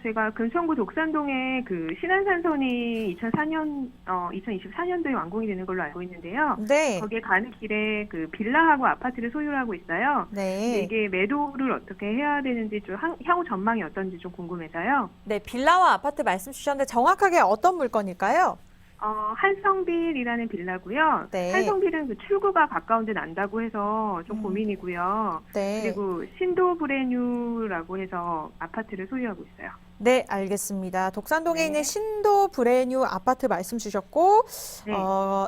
제가 금천구 독산동에 그 신안산선이 2024년도에 완공이 되는 걸로 알고 있는데요. 네. 거기에 가는 길에 그 빌라하고 아파트를 소유를 하고 있어요. 근데 네. 이게 매도를 어떻게 해야 되는지 좀 향후 전망이 어떤지 좀 궁금해서요. 네, 빌라와 아파트 말씀 주셨는데 정확하게 어떤 물건일까요? 한성빌이라는 빌라고요. 네. 한성빌은 그 출구가 가까운 데 난다고 해서 좀 고민이고요. 네. 그리고 신도브레뉴라고 해서 아파트를 소유하고 있어요. 네, 알겠습니다. 독산동에 네. 있는 신도 브레뉴 아파트 말씀 주셨고, 네.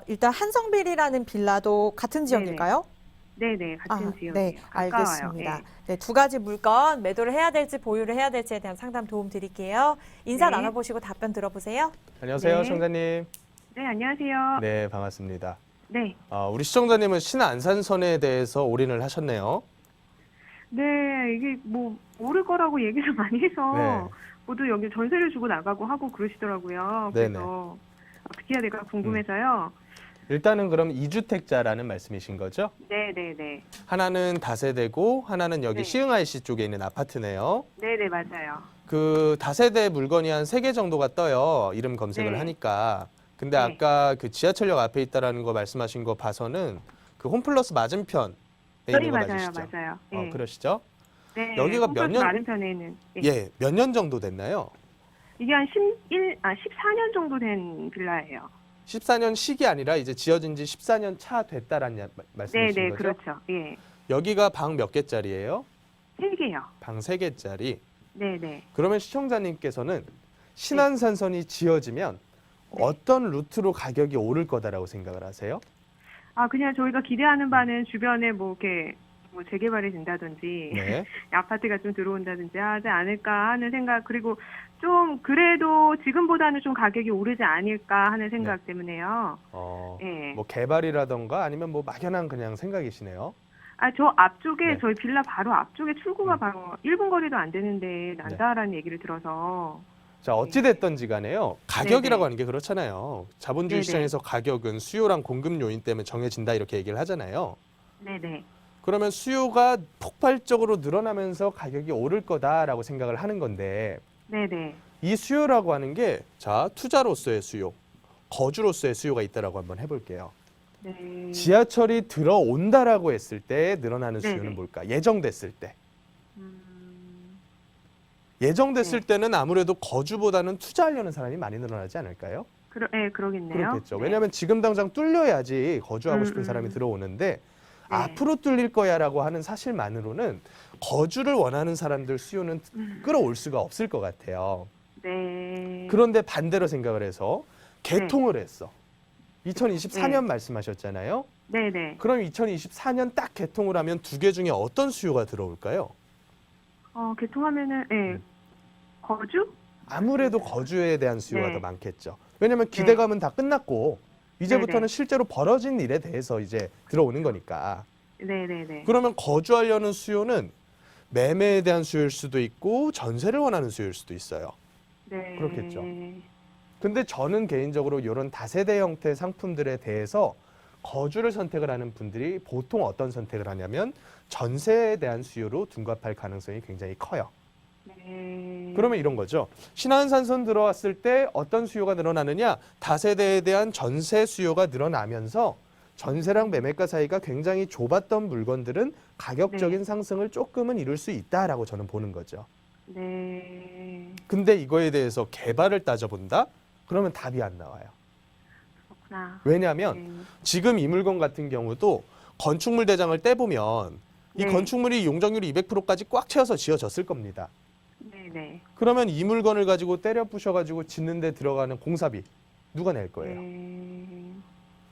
일단 한성빌이라는 빌라도 같은 지역일까요? 네네, 같은 지역이에요. 네, 가까워요. 알겠습니다. 예. 네, 두 가지 물건 매도를 해야 될지 보유를 해야 될지에 대한 상담 도움 드릴게요. 인사 네. 나눠보시고 답변 들어보세요. 안녕하세요, 네. 시청자님. 네, 안녕하세요. 네, 반갑습니다. 네. 우리 시청자님은 신안산선에 대해서 올인을 하셨네요. 네, 이게 뭐 모를 거라고 얘기를 많이 해서 네. 모두 여기 전세를 주고 나가고 하고 그러시더라고요. 네네. 그래서 어떻게 해야 될까 궁금해서요. 일단은 그럼 2주택자라는 말씀이신 거죠? 네네네. 하나는 다세대고 하나는 여기 네. 시흥IC 쪽에 있는 아파트네요. 네네, 맞아요. 그 다세대 물건이 한 3개 정도가 떠요. 이름 검색을 네. 하니까. 근데 네. 아까 그 지하철역 앞에 있다라는 거 말씀하신 거 봐서는 그 홈플러스 맞은편에 있는 거 맞아요, 맞으시죠? 맞아요. 네. 그러시죠? 네. 여기가 몇 년- 많은 편에는. 네. 예, 몇 년 정도 됐나요? 이게 한 14년 정도 된 빌라예요. 14년 식이 아니라 이제 지어진 지 14년 차 됐다라는 말씀이신 네네, 거죠? 그렇죠. 예. 여기가 방 몇 개짜리예요? 3개요. 방 3개짜리. 네네. 그러면 시청자님께서는 신안산선이 지어지면 네. 어떤 루트로 가격이 오를 거다라고 생각을 하세요? 그냥 저희가 기대하는 바는 주변에 뭐 이렇게 뭐 재개발이 된다든지 네. 아파트가 좀 들어온다든지 하지 않을까 하는 생각, 그리고 좀 그래도 지금보다는 좀 가격이 오르지 않을까 하는 생각 때문에요. 예. 뭐 개발이라던가 아니면 뭐 막연한 그냥 생각이시네요. 저 앞쪽에 네. 저희 빌라 바로 앞쪽에 출구가 바로 1분 거리도 안 되는데 네. 난다라는 얘기를 들어서. 자, 어찌됐던지 간에요. 가격이라고 네네. 하는 게 그렇잖아요. 자본주의 네네. 시장에서 가격은 수요랑 공급 요인 때문에 정해진다 이렇게 얘기를 하잖아요. 네네. 그러면 수요가 폭발적으로 늘어나면서 가격이 오를 거다라고 생각을 하는 건데 네네. 이 수요라고 하는 게 자, 투자로서의 수요, 거주로서의 수요가 있다라고 한번 해볼게요. 네. 지하철이 들어온다라고 했을 때 늘어나는 네네. 수요는 뭘까? 예정됐을 때. 음, 예정됐을 네. 때는 아무래도 거주보다는 투자하려는 사람이 많이 늘어나지 않을까요? 그러겠네요. 그렇겠죠. 네. 왜냐하면 지금 당장 뚫려야지 거주하고 싶은 음. 사람이 들어오는데 네. 앞으로 뚫릴 거야라고 하는 사실만으로는 거주를 원하는 사람들 수요는 끌어올 수가 없을 것 같아요. 네. 그런데 반대로 생각을 해서 개통을 했어. 2024년 네. 말씀하셨잖아요. 네네. 그럼 2024년 딱 개통을 하면 두 개 중에 어떤 수요가 들어올까요? 개통하면은, 예. 거주? 아무래도 거주에 대한 수요가 네. 더 많겠죠. 왜냐하면 기대감은 다 끝났고 이제부터는 네네. 실제로 벌어진 일에 대해서 이제 들어오는 거니까. 네네네. 그러면 거주하려는 수요는 매매에 대한 수요일 수도 있고 전세를 원하는 수요일 수도 있어요. 네. 그렇겠죠. 근데 저는 개인적으로 이런 다세대 형태 상품들에 대해서 거주를 선택을 하는 분들이 보통 어떤 선택을 하냐면 전세에 대한 수요로 둔갑할 가능성이 굉장히 커요. 네. 그러면 이런 거죠. 신안산선 들어왔을 때 어떤 수요가 늘어나느냐? 다세대에 대한 전세 수요가 늘어나면서 전세랑 매매가 사이가 굉장히 좁았던 물건들은 가격적인 네. 상승을 조금은 이룰 수 있다라고 저는 보는 거죠. 네. 근데 이거에 대해서 개발을 따져본다? 그러면 답이 안 나와요. 그렇구나. 왜냐하면 네. 지금 이 물건 같은 경우도 건축물 대장을 떼보면 이 네. 건축물이 용적률이 200%까지 꽉 채워서 지어졌을 겁니다. 네네. 그러면 이 물건을 가지고 때려 부셔가지고 짓는 데 들어가는 공사비 누가 낼 거예요? 네.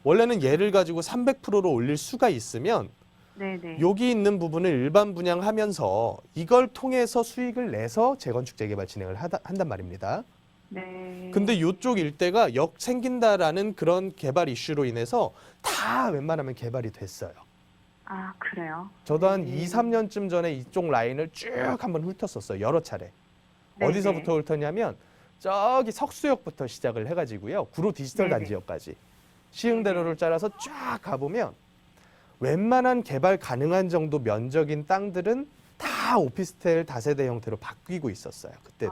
원래는 얘를 가지고 300%로 올릴 수가 있으면 네네. 여기 있는 부분을 일반 분양하면서 이걸 통해서 수익을 내서 재건축 재개발 진행을 한단 말입니다. 네. 근데 이쪽 일대가 역 생긴다라는 그런 개발 이슈로 인해서 다 웬만하면 개발이 됐어요. 그래요? 저도 한 네. 2, 3년쯤 전에 이쪽 라인을 쭉 한번 훑었었어요. 여러 차례. 네네. 어디서부터 훑었냐면 저기 석수역부터 시작을 해가지고요. 구로 디지털 네네. 단지역까지. 시흥대로를 따라서 쫙 가보면 웬만한 개발 가능한 정도 면적인 땅들은 다 다 오피스텔 다세대 형태로 바뀌고 있었어요. 그때도.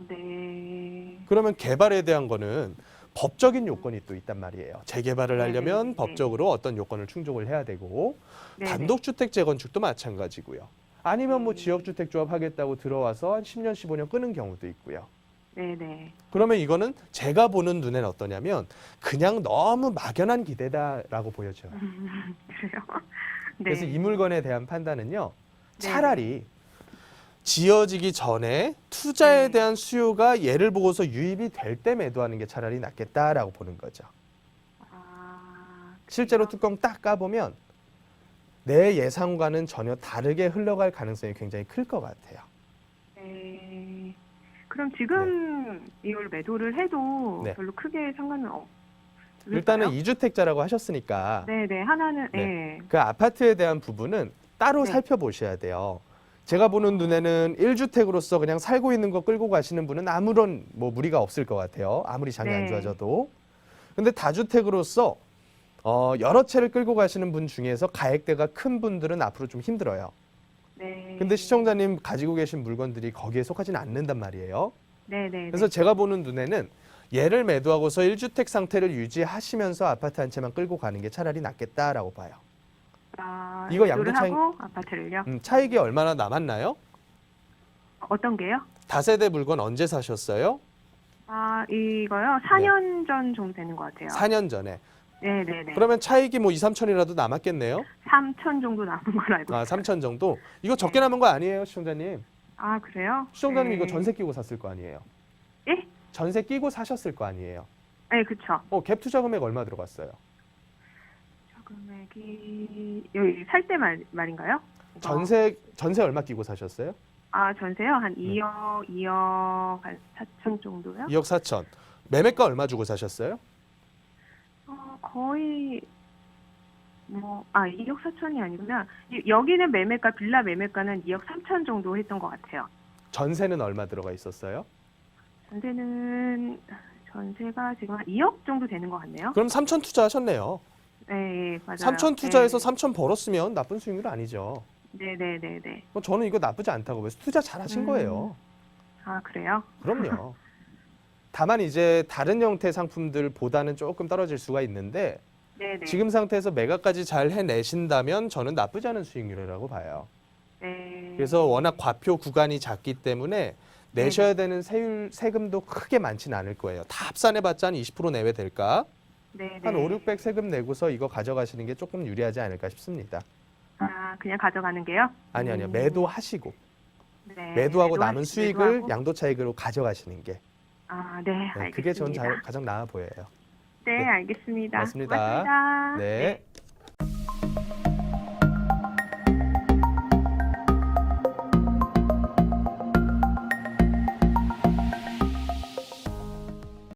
네. 그러면 개발에 대한 거는 법적인 요건이 또 있단 말이에요. 재개발을 하려면 네네. 법적으로 어떤 요건을 충족을 해야 되고 네네. 단독주택 재건축도 마찬가지고요. 아니면 뭐 네. 지역주택조합 하겠다고 들어와서 한 10년, 15년 끄는 경우도 있고요. 네네. 그러면 이거는 제가 보는 눈에는 어떠냐면 그냥 너무 막연한 기대다라고 보여져요. 그래요? 네. 그래서 이 물건에 대한 판단은요. 네. 차라리 지어지기 전에 투자에 네. 대한 수요가 얘를 보고서 유입이 될 때 매도하는 게 차라리 낫겠다라고 보는 거죠. 실제로 뚜껑 딱 까보면 내 예상과는 전혀 다르게 흘러갈 가능성이 굉장히 클 것 같아요. 네. 그럼 지금 이걸 매도를 해도 네. 별로 크게 상관은 일단은 2주택자라고 하셨으니까 네네. 하나는, 네. 네. 그 아파트에 대한 부분은 따로 네. 살펴보셔야 돼요. 제가 보는 눈에는 1주택으로서 그냥 살고 있는 거 끌고 가시는 분은 아무런 뭐 무리가 없을 것 같아요. 아무리 장이 안 네. 좋아져도. 근데 다주택으로서 여러 채를 끌고 가시는 분 중에서 가액대가 큰 분들은 앞으로 좀 힘들어요. 네. 근데 시청자님 가지고 계신 물건들이 거기에 속하지는 않는단 말이에요. 네네. 그래서 제가 보는 눈에는 얘를 매도하고서 1주택 상태를 유지하시면서 아파트 한 채만 끌고 가는 게 차라리 낫겠다라고 봐요. 이거 매도를 양도 차익- 하고 아파트를요? 차익이 얼마나 남았나요? 어떤 게요? 다세대 물건 언제 사셨어요? 이거요? 4년 전 정도 되는 것 같아요. 4년 전에. 네네네. 그러면 차익이 뭐 2, 3천이라도 남았겠네요? 3천 정도 남은 걸 알고 있어요. 3천 정도? 이거 적게 남은 거 아니에요, 시청자님? 그래요? 시청자님 네. 이거 전세 끼고 샀을 거 아니에요? 예? 전세 끼고 사셨을 거 아니에요? 네, 그쵸. 갭 투자 금액 얼마 들어갔어요? 금액이 여기 살 때 말인가요? 전세 얼마 끼고 사셨어요? 전세요? 한 2억 한 4천 정도요? 2억 4천. 매매가 얼마 주고 사셨어요? 거의 2억 4천이 아니구나. 여기는 매매가 빌라 매매가는 2억 3천 정도 했던 것 같아요. 전세는 얼마 들어가 있었어요? 전세가 지금 한 2억 정도 되는 것 같네요. 그럼 3천 투자하셨네요. 네, 맞아요. 3천 투자해서 네. 3천 벌었으면 나쁜 수익률 아니죠. 네네네네. 저는 이거 나쁘지 않다고 봐요. 투자 잘하신 거예요. 그래요? 그럼요. 다만 이제 다른 형태 상품들보다는 조금 떨어질 수가 있는데 네네. 지금 상태에서 매각까지 잘 해내신다면 저는 나쁘지 않은 수익률이라고 봐요. 네. 그래서 워낙 과표 구간이 작기 때문에 내셔야 되는 세금도 크게 많지는 않을 거예요. 다 합산해봤자 한 20% 내외 될까? 네네. 한 5, 600 세금 내고서 이거 가져가시는 게 조금 유리하지 않을까 싶습니다. 그냥 가져가는 게요? 아니요. 매도하시고. 네. 매도하고 남은 수익을 매도하고? 양도 차익으로 가져가시는 게. 네, 네, 알겠습니다. 그게 전 가장 나아 보여요. 네, 네. 알겠습니다. 고맙습니다. 고맙습니다. 네.